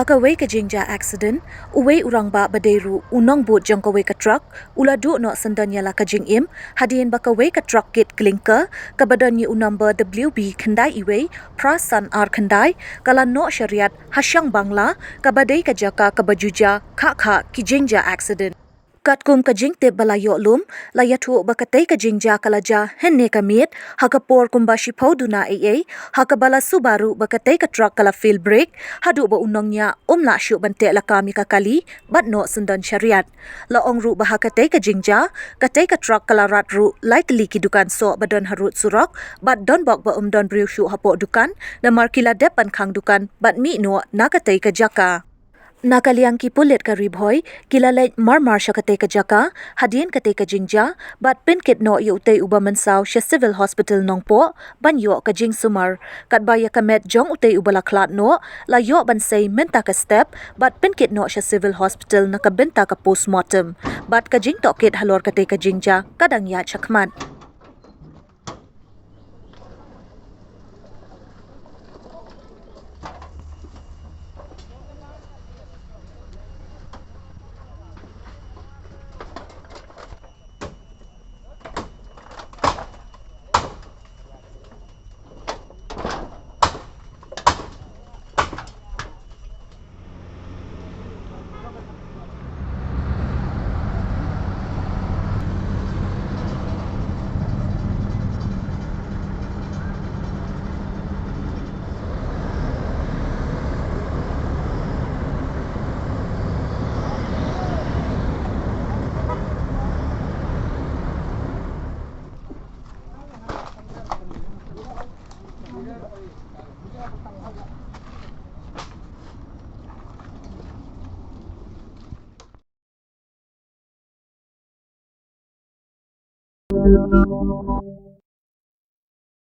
Kawei ka jingjia aksiden, uwei rangbah baderu Nongbud kawei ka Trok, uladu no syndon ïala ka jingim, hadien kawei ka Trok git Clinker, kabadonyi number WB kandai eiei, prasan kandai, kala no Riat Shangbangla, kabadei ka jaka kabajuja khah ki jingjia aksiden. Katkum ka jingtip bala lum, la ïathuh katei ka jingjia kalaja hynne ka miet, haka kumba duna eiei, haka bala subaru katei ka Trok kala phail break, haduh Nongñiah la shuh bante la kami ka kali, bat no syndon syariat. La ongru katei ka jingjia, katei ka Trok kala ratru lightly ki dukan so badon harut surok, bat don bok don briu shuh hapo dukan, na markila depan kang dukan, bat mi no na katei ka jaka. Nakaliang ki pulit ka ribhoy, kilalay marmar siya katei ka jaka, hadien katei ka jingjia, bat pinkit no ïathuh uba Mynsaw siya civil hospital nongpo, banyo ka jing sumar, katbaya ka met jong ïathuh uba laklat no, layo bansay menta ka step, bat pinkit no siya civil hospital nakabenta ka postmortem, bat ka jing tokit halor katei ka jingjia, kadang ya chakmat.